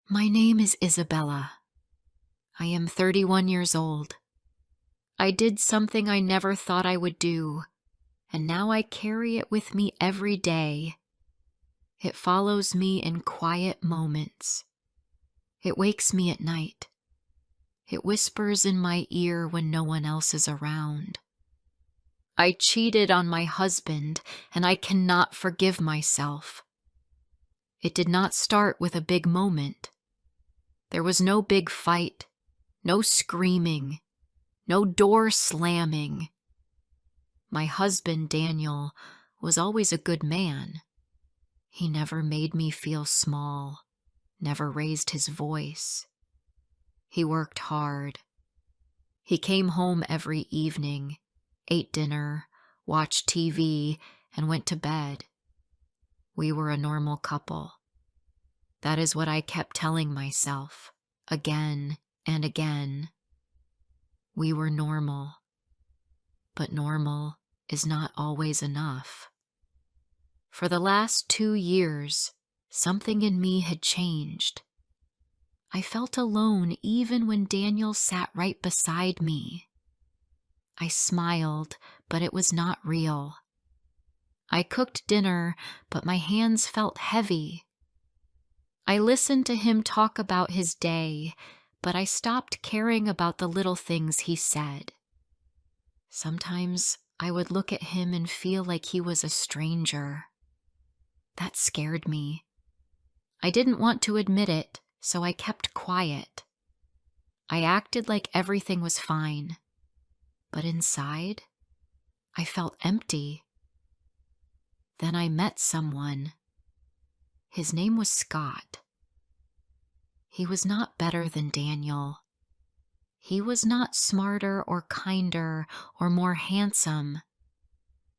My name is Isabella. I am 31 years old. I did something I never thought I would do, and now I carry it with me every day. It follows me in quiet moments. It wakes me at night. It whispers in my ear when no one else is around. I cheated on my husband, and I cannot forgive myself. It did not start with a big moment. There was no big fight, no screaming, no door slamming. My husband, Daniel, was always a good man. He never made me feel small, never raised his voice. He worked hard. He came home every evening, ate dinner, watched TV, and went to bed. We were a normal couple. That is what I kept telling myself, again and again. We were normal, but normal is not always enough. For the last 2 years, something in me had changed. I felt alone even when Daniel sat right beside me. I smiled, but it was not real. I cooked dinner, but my hands felt heavy. I listened to him talk about his day, but I stopped caring about the little things he said. Sometimes I would look at him and feel like he was a stranger. That scared me. I didn't want to admit it, so I kept quiet. I acted like everything was fine, but inside, I felt empty. Then I met someone. His name was Scott. He was not better than Daniel. He was not smarter or kinder or more handsome,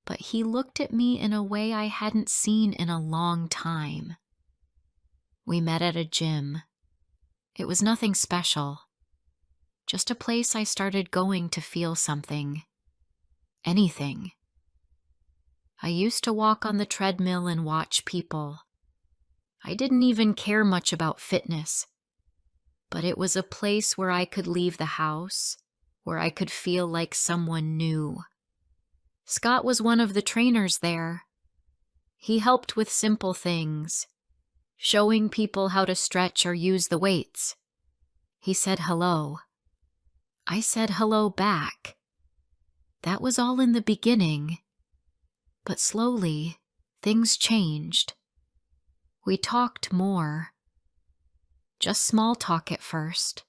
but he looked at me in a way I hadn't seen in a long time. We met at a gym. It was nothing special, just a place I started going to feel something, anything. I used to walk on the treadmill and watch people. I didn't even care much about fitness, but it was a place where I could leave the house, where I could feel like someone new. Scott was one of the trainers there. He helped with simple things, showing people how to stretch or use the weights. He said hello. I said hello back. That was all in the beginning, but slowly things changed. We talked more. Just small talk at first,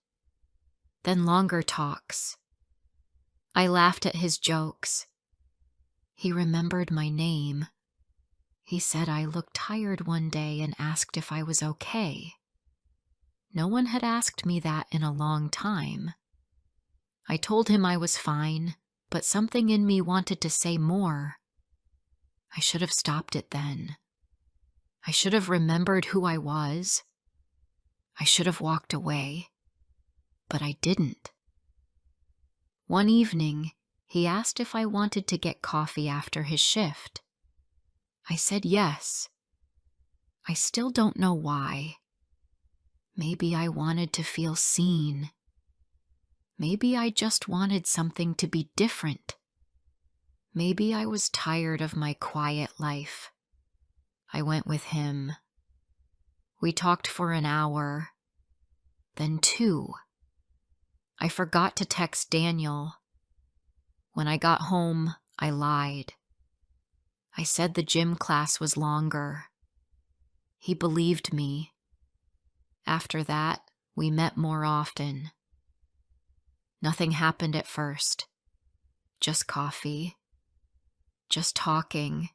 then longer talks. I laughed at his jokes. He remembered my name. He said I looked tired one day and asked if I was okay. No one had asked me that in a long time. I told him I was fine, but something in me wanted to say more. I should have stopped it then. I should have remembered who I was. I should have walked away, but I didn't. One evening, he asked if I wanted to get coffee after his shift. I said yes. I still don't know why. Maybe I wanted to feel seen. Maybe I just wanted something to be different. Maybe I was tired of my quiet life. I went with him. We talked for an hour, then 2. I forgot to text Daniel. When I got home, I lied. I said the gym class was longer. He believed me. After that, we met more often. Nothing happened at first. Just coffee. Just talking.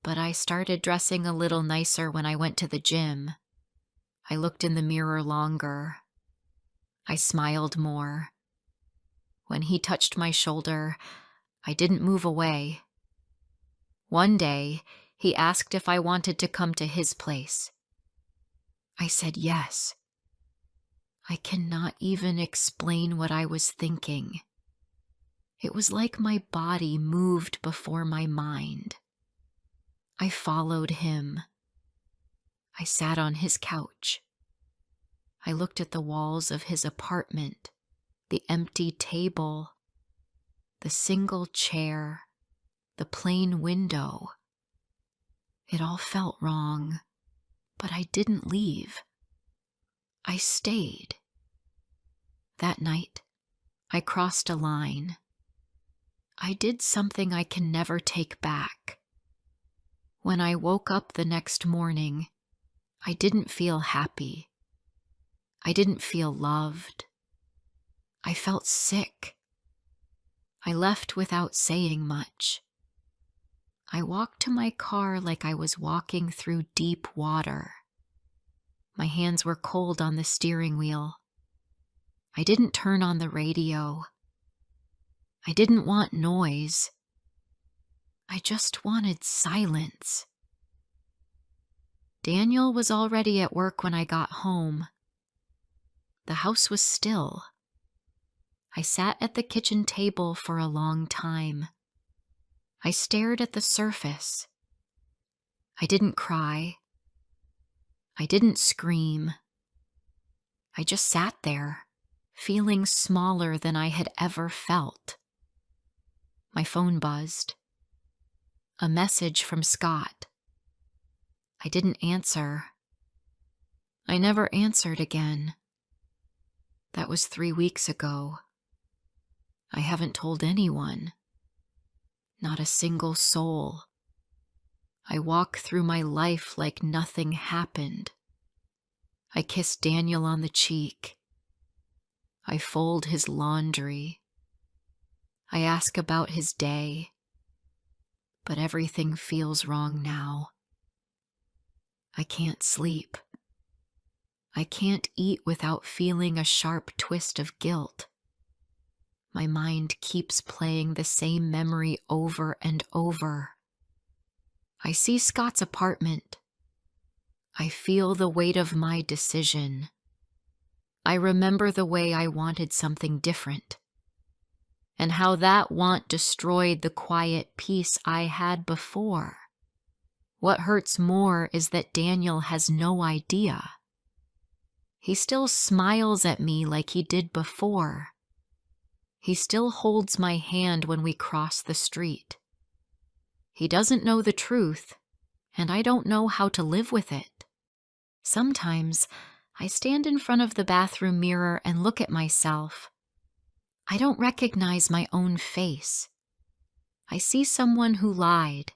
But I started dressing a little nicer when I went to the gym. I looked in the mirror longer. I smiled more. When he touched my shoulder, I didn't move away. One day, he asked if I wanted to come to his place. I said yes. I cannot even explain what I was thinking. It was like my body moved before my mind. I followed him. I sat on his couch. I looked at the walls of his apartment, the empty table, the single chair, the plain window. It all felt wrong, but I didn't leave. I stayed. That night, I crossed a line. I did something I can never take back. When I woke up the next morning, I didn't feel happy. I didn't feel loved. I felt sick. I left without saying much. I walked to my car like I was walking through deep water. My hands were cold on the steering wheel. I didn't turn on the radio. I didn't want noise. I just wanted silence. Daniel was already at work when I got home. The house was still. I sat at the kitchen table for a long time. I stared at the surface. I didn't cry. I didn't scream. I just sat there, feeling smaller than I had ever felt. My phone buzzed. A message from Scott. I didn't answer. I never answered again. That was 3 weeks ago. I haven't told anyone. Not a single soul. I walk through my life like nothing happened. I kiss Daniel on the cheek. I fold his laundry. I ask about his day. But everything feels wrong now. I can't sleep. I can't eat without feeling a sharp twist of guilt. My mind keeps playing the same memory over and over. I see Scott's apartment. I feel the weight of my decision. I remember the way I wanted something different, and how that want destroyed the quiet peace I had before. What hurts more is that Daniel has no idea. He still smiles at me like he did before. He still holds my hand when we cross the street. He doesn't know the truth, and I don't know how to live with it. Sometimes I stand in front of the bathroom mirror and look at myself. I don't recognize my own face. I see someone who lied,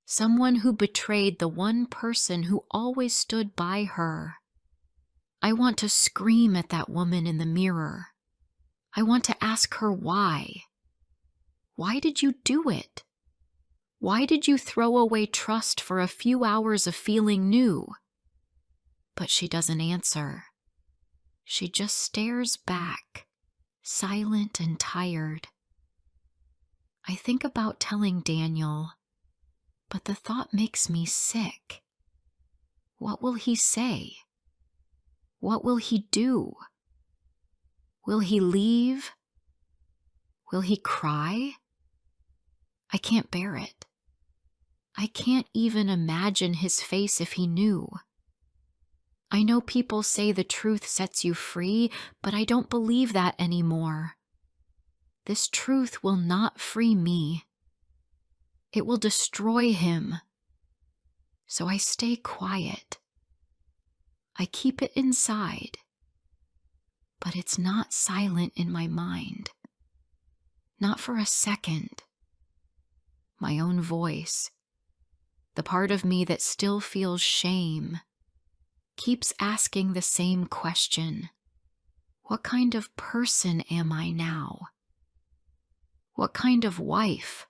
someone who betrayed the one person who always stood by her. I want to scream at that woman in the mirror. I want to ask her why. Why did you do it? Why did you throw away trust for a few hours of feeling new? But she doesn't answer. She just stares back, silent and tired. I think about telling Daniel, but the thought makes me sick. What will he say? What will he do? Will he leave? Will he cry? I can't bear it. I can't even imagine his face if he knew. I know people say the truth sets you free, but I don't believe that anymore. This truth will not free me. It will destroy him. So I stay quiet. I keep it inside. But it's not silent in my mind. Not for a second. My own voice, the part of me that still feels shame, keeps asking the same question. What kind of person am I now? What kind of wife?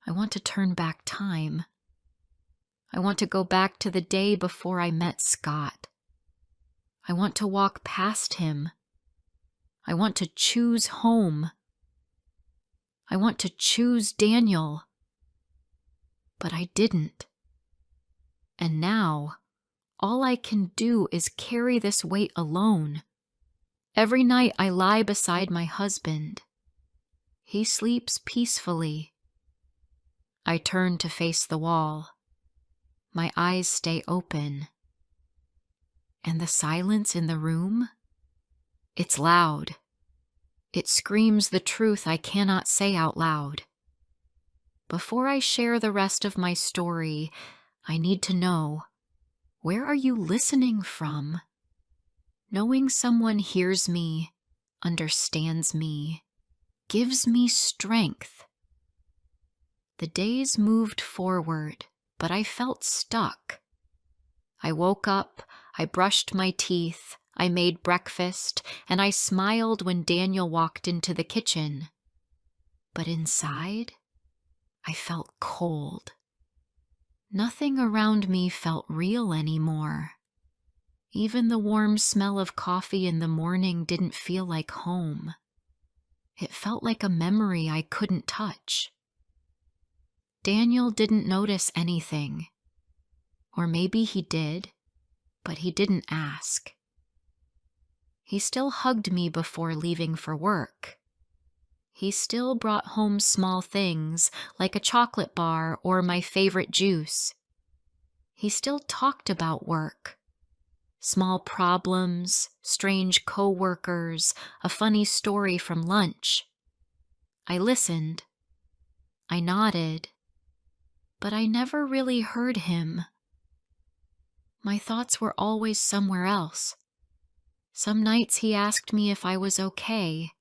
I want to turn back time. I want to go back to the day before I met Scott. I want to walk past him. I want to choose home. I want to choose Daniel. But I didn't. And now, all I can do is carry this weight alone. Every night I lie beside my husband. He sleeps peacefully. I turn to face the wall. My eyes stay open. And the silence in the room? It's loud. It screams the truth I cannot say out loud. Before I share the rest of my story, I need to know, where are you listening from? Knowing someone hears me, understands me, gives me strength. The days moved forward, but I felt stuck. I woke up, I brushed my teeth, I made breakfast, and I smiled when Daniel walked into the kitchen. But inside, I felt cold. Nothing around me felt real anymore. Even the warm smell of coffee in the morning didn't feel like home. It felt like a memory I couldn't touch. Daniel didn't notice anything. Or maybe he did, but he didn't ask. He still hugged me before leaving for work. He still brought home small things like a chocolate bar or my favorite juice. He still talked about work. Small problems, strange coworkers, a funny story from lunch. I listened. I nodded. But I never really heard him. My thoughts were always somewhere else. Some nights he asked me if I was okay.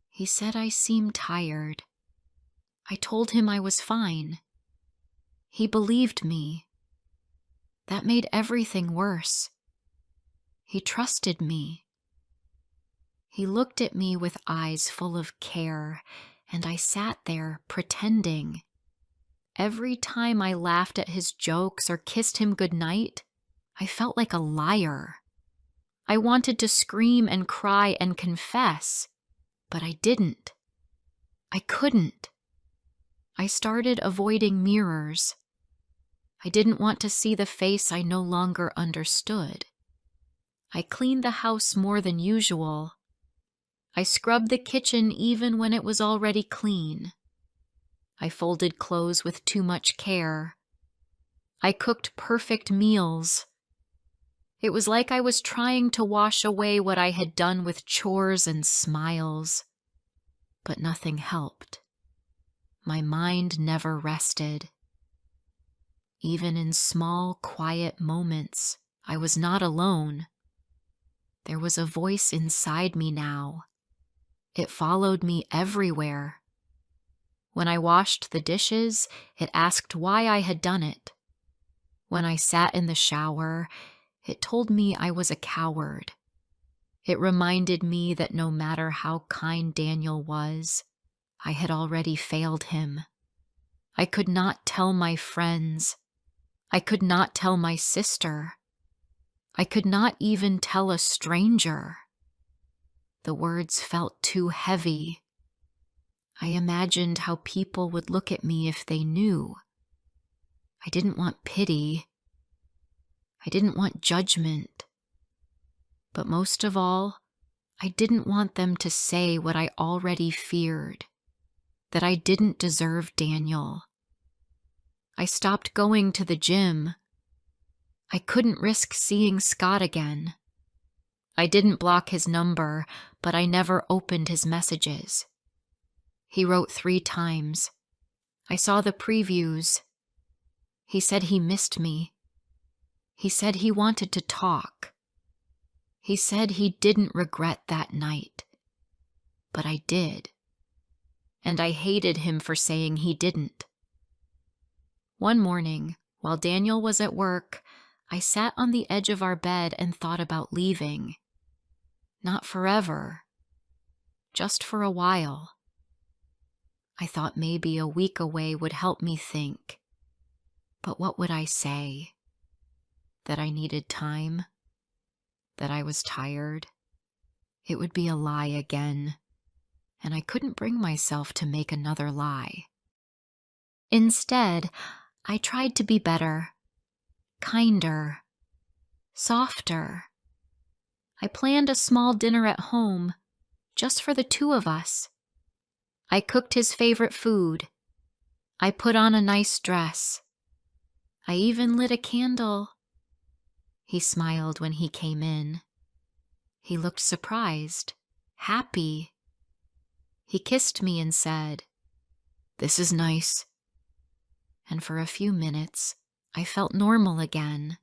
He said I seemed tired. I told him I was fine. He believed me. That made everything worse. He trusted me. He looked at me with eyes full of care, and I sat there pretending. Every time I laughed at his jokes or kissed him goodnight, I felt like a liar. I wanted to scream and cry and confess, but I didn't. I couldn't. I started avoiding mirrors. I didn't want to see the face I no longer understood. I cleaned the house more than usual. I scrubbed the kitchen even when it was already clean. I folded clothes with too much care. I cooked perfect meals. It was like I was trying to wash away what I had done with chores and smiles. But nothing helped. My mind never rested. Even in small, quiet moments, I was not alone. There was a voice inside me now. It followed me everywhere. When I washed the dishes, it asked why I had done it. When I sat in the shower, it told me I was a coward. It reminded me that no matter how kind Daniel was, I had already failed him. I could not tell my friends. I could not tell my sister. I could not even tell a stranger. The words felt too heavy. I imagined how people would look at me if they knew. I didn't want pity. I didn't want judgment. But most of all, I didn't want them to say what I already feared, that I didn't deserve Daniel. I stopped going to the gym. I couldn't risk seeing Scott again. I didn't block his number, but I never opened his messages. He wrote 3 times. I saw the previews. He said he missed me. He said he wanted to talk. He said he didn't regret that night. But I did. And I hated him for saying he didn't. One morning, while Daniel was at work, I sat on the edge of our bed and thought about leaving. Not forever. Just for a while. I thought maybe a week away would help me think. But what would I say? That I needed time? That I was tired? It would be a lie again, and I couldn't bring myself to make another lie. Instead, I tried to be better, kinder, softer. I planned a small dinner at home, just for the 2 of us. I cooked his favorite food. I put on a nice dress. I even lit a candle. He smiled when he came in. He looked surprised, happy. He kissed me and said, "This is nice." And for a few minutes, I felt normal again.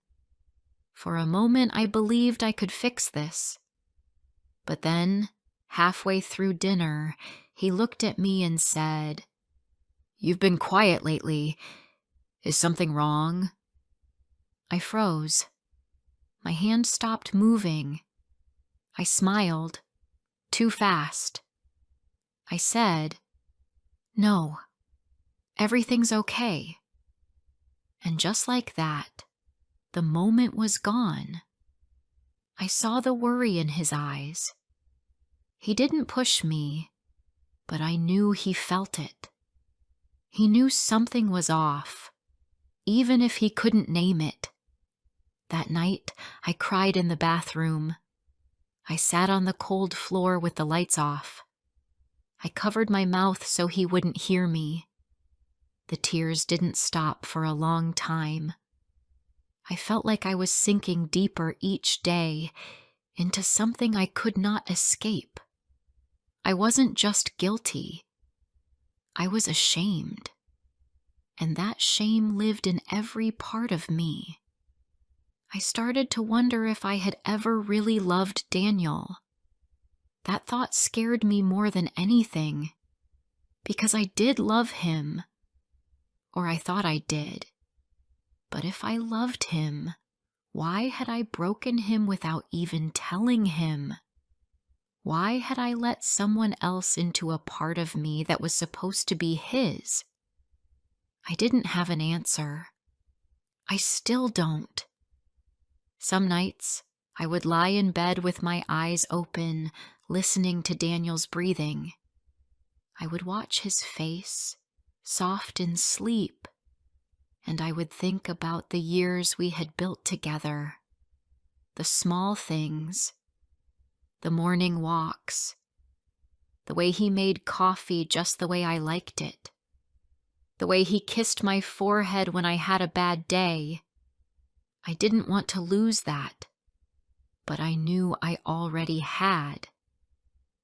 For a moment, I believed I could fix this. But then, halfway through dinner, he looked at me and said, "You've been quiet lately. Is something wrong?" I froze. My hand stopped moving. I smiled. Too fast. I said, "No, everything's okay." And just like that, the moment was gone. I saw the worry in his eyes. He didn't push me, but I knew he felt it. He knew something was off, even if he couldn't name it. That night, I cried in the bathroom. I sat on the cold floor with the lights off. I covered my mouth so he wouldn't hear me. The tears didn't stop for a long time. I felt like I was sinking deeper each day into something I could not escape. I wasn't just guilty. I was ashamed. And that shame lived in every part of me. I started to wonder if I had ever really loved Daniel. That thought scared me more than anything, because I did love him, or I thought I did. But if I loved him, why had I broken him without even telling him? Why had I let someone else into a part of me that was supposed to be his? I didn't have an answer. I still don't. Some nights, I would lie in bed with my eyes open, listening to Daniel's breathing. I would watch his face, soft in sleep, and I would think about the years we had built together, the small things, the morning walks, the way he made coffee just the way I liked it, the way he kissed my forehead when I had a bad day. I didn't want to lose that, but I knew I already had,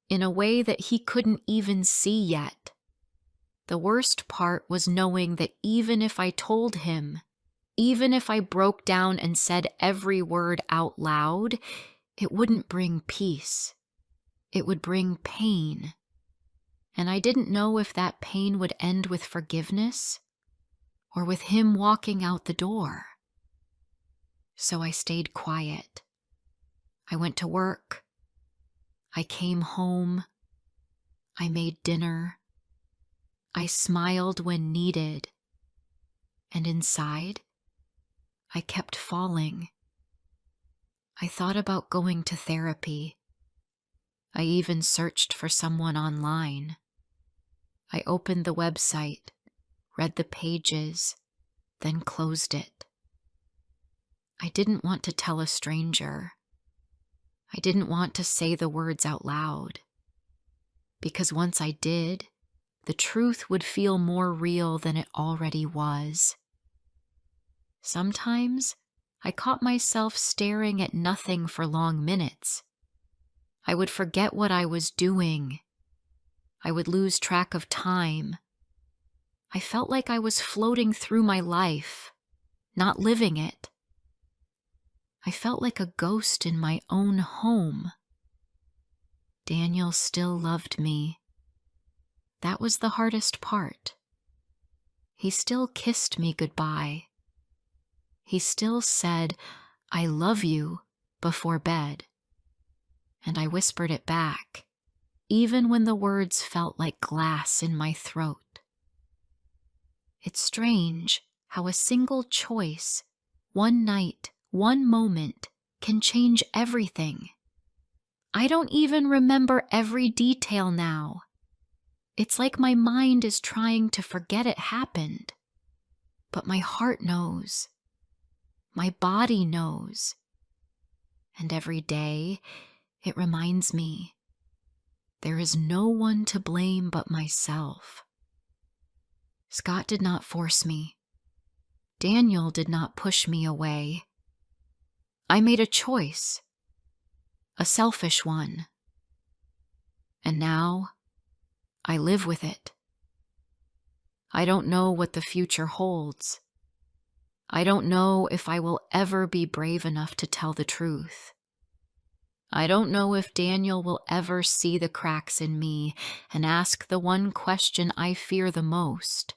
in a way that he couldn't even see yet. The worst part was knowing that even if I told him, even if I broke down and said every word out loud, it wouldn't bring peace. It would bring pain. And I didn't know if that pain would end with forgiveness or with him walking out the door. So I stayed quiet. I went to work. I came home. I made dinner. I smiled when needed. And inside, I kept falling. I thought about going to therapy. I even searched for someone online. I opened the website, read the pages, then closed it. I didn't want to tell a stranger. I didn't want to say the words out loud. Because once I did, the truth would feel more real than it already was. Sometimes I caught myself staring at nothing for long minutes. I would forget what I was doing. I would lose track of time. I felt like I was floating through my life, not living it. I felt like a ghost in my own home. Daniel still loved me. That was the hardest part. He still kissed me goodbye. He still said, "I love you," before bed. And I whispered it back, even when the words felt like glass in my throat. It's strange how a single choice, one night, one moment, can change everything. I don't even remember every detail now. It's like my mind is trying to forget it happened. But my heart knows. My body knows. And every day, it reminds me, there is no one to blame but myself. Scott did not force me. Daniel did not push me away. I made a choice, a selfish one, and now I live with it. I don't know what the future holds. I don't know if I will ever be brave enough to tell the truth. I don't know if Daniel will ever see the cracks in me and ask the one question I fear the most.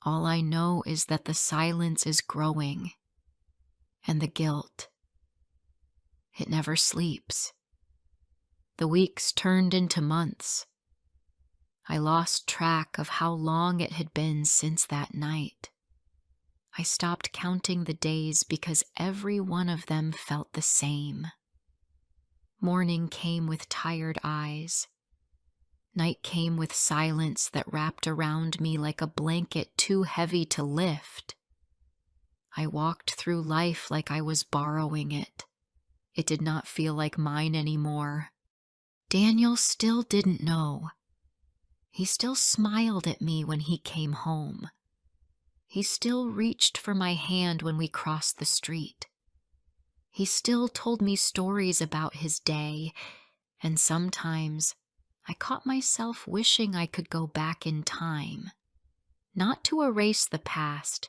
All I know is that the silence is growing, and the guilt. It never sleeps. The weeks turned into months. I lost track of how long it had been since that night. I stopped counting the days because every one of them felt the same. Morning came with tired eyes. Night came with silence that wrapped around me like a blanket too heavy to lift. I walked through life like I was borrowing it. It did not feel like mine anymore. Daniel still didn't know. He still smiled at me when he came home. He still reached for my hand when we crossed the street. He still told me stories about his day, and sometimes I caught myself wishing I could go back in time, not to erase the past,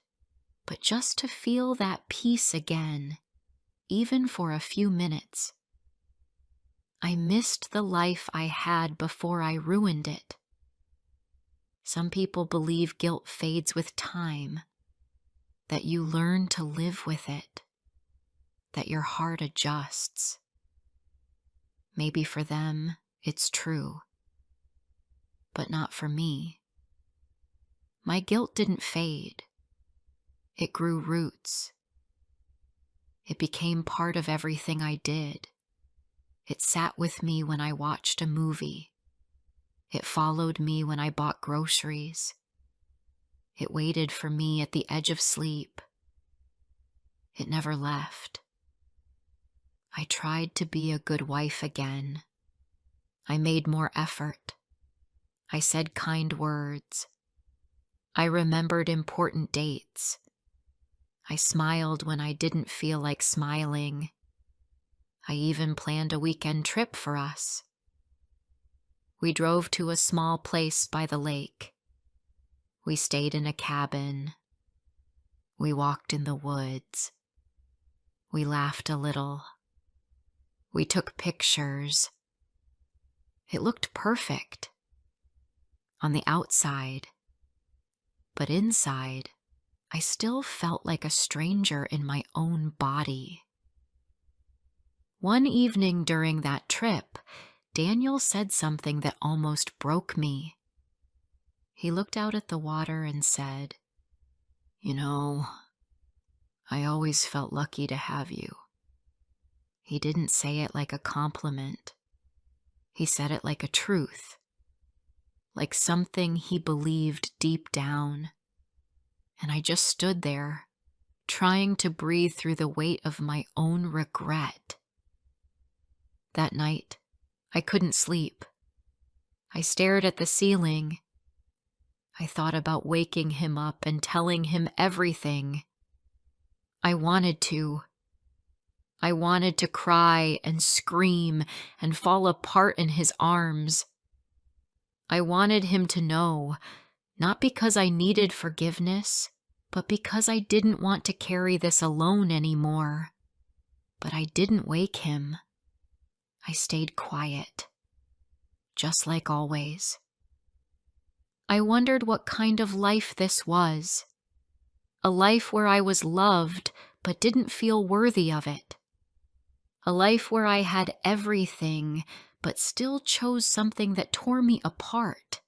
but just to feel that peace again, even for a few minutes. I missed the life I had before I ruined it. Some people believe guilt fades with time, that you learn to live with it, that your heart adjusts. Maybe for them, it's true, but not for me. My guilt didn't fade. It grew roots. It became part of everything I did. It sat with me when I watched a movie. It followed me when I bought groceries. It waited for me at the edge of sleep. It never left. I tried to be a good wife again. I made more effort. I said kind words. I remembered important dates. I smiled when I didn't feel like smiling. I even planned a weekend trip for us. We drove to a small place by the lake. We stayed in a cabin. We walked in the woods. We laughed a little. We took pictures. It looked perfect on the outside, but inside, I still felt like a stranger in my own body. One evening during that trip, Daniel said something that almost broke me. He looked out at the water and said, "You know, I always felt lucky to have you." He didn't say it like a compliment. He said it like a truth, like something he believed deep down. And I just stood there, trying to breathe through the weight of my own regret. That night, I couldn't sleep. I stared at the ceiling. I thought about waking him up and telling him everything. I wanted to. I wanted to cry and scream and fall apart in his arms. I wanted him to know, not because I needed forgiveness, but because I didn't want to carry this alone anymore. But I didn't wake him. I stayed quiet, just like always. I wondered what kind of life this was. A life where I was loved but didn't feel worthy of it. A life where I had everything but still chose something that tore me apart.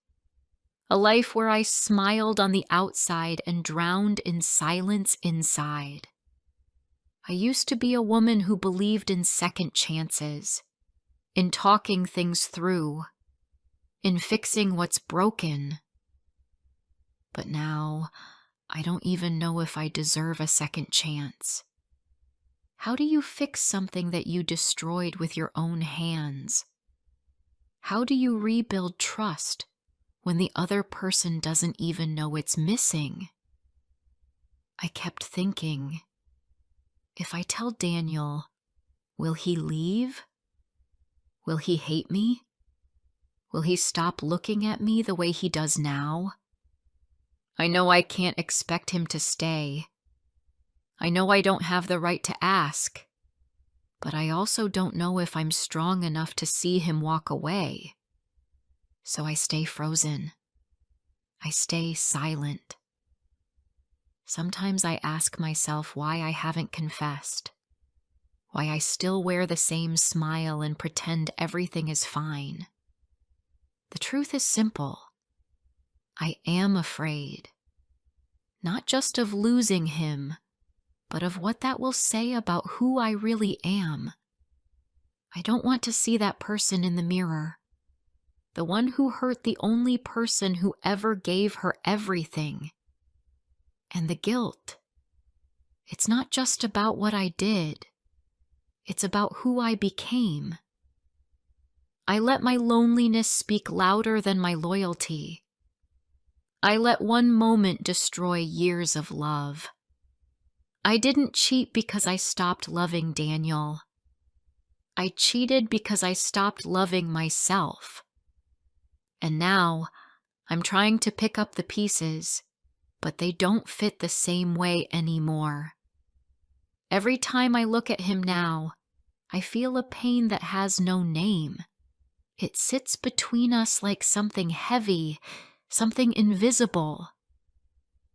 A life where I smiled on the outside and drowned in silence inside. I used to be a woman who believed in second chances, in talking things through, in fixing what's broken. But now, I don't even know if I deserve a second chance. How do you fix something that you destroyed with your own hands? How do you rebuild trust when the other person doesn't even know it's missing? I kept thinking, if I tell Daniel, will he leave? Will he hate me? Will he stop looking at me the way he does now? I know I can't expect him to stay. I know I don't have the right to ask, but I also don't know if I'm strong enough to see him walk away. So I stay frozen. I stay silent. Sometimes I ask myself why I haven't confessed, why I still wear the same smile and pretend everything is fine. The truth is simple. I am afraid, not just of losing him, but of what that will say about who I really am. I don't want to see that person in the mirror, the one who hurt the only person who ever gave her everything. And the guilt, it's not just about what I did, it's about who I became. I let my loneliness speak louder than my loyalty. I let one moment destroy years of love. I didn't cheat because I stopped loving Daniel. I cheated because I stopped loving myself. And now I'm trying to pick up the pieces, but they don't fit the same way anymore. Every time I look at him now, I feel a pain that has no name. It sits between us like something heavy, something invisible.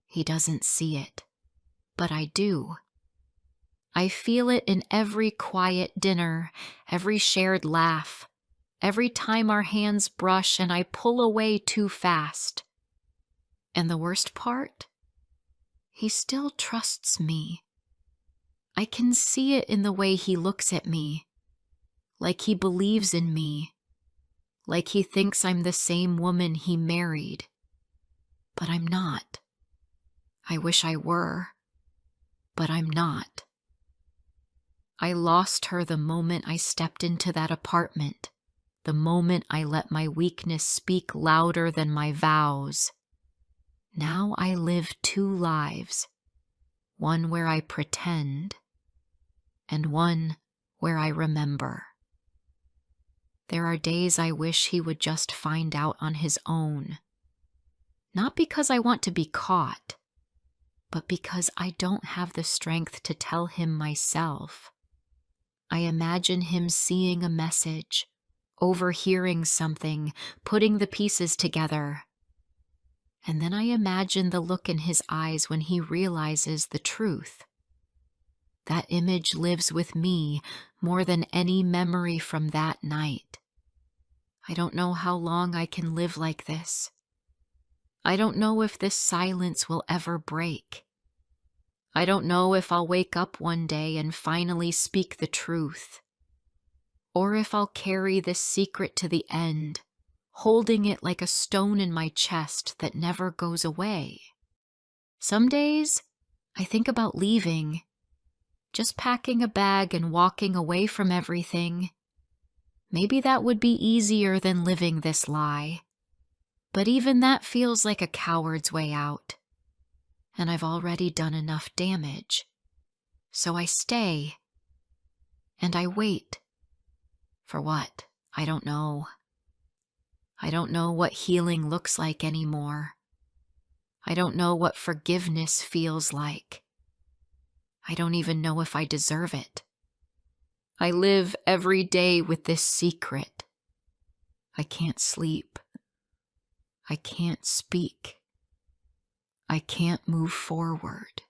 He doesn't see it, but I do. I feel it in every quiet dinner, every shared laugh, every time our hands brush and I pull away too fast. And the worst part? He still trusts me. I can see it in the way he looks at me, like he believes in me, like he thinks I'm the same woman he married. But I'm not. I wish I were, but I'm not. I lost her the moment I stepped into that apartment, the moment I let my weakness speak louder than my vows. Now I live two lives, one where I pretend, and one where I remember. There are days I wish he would just find out on his own, not because I want to be caught, but because I don't have the strength to tell him myself. I imagine him seeing a message, overhearing something, putting the pieces together. And then I imagine the look in his eyes when he realizes the truth. That image lives with me more than any memory from that night. I don't know how long I can live like this. I don't know if this silence will ever break. I don't know if I'll wake up one day and finally speak the truth, or if I'll carry this secret to the end, holding it like a stone in my chest that never goes away. Some days, I think about leaving, just packing a bag and walking away from everything. Maybe that would be easier than living this lie, but even that feels like a coward's way out. And I've already done enough damage. So I stay. And I wait. For what? I don't know. I don't know what healing looks like anymore. I don't know what forgiveness feels like. I don't even know if I deserve it. I live every day with this secret. I can't sleep. I can't speak. I can't move forward.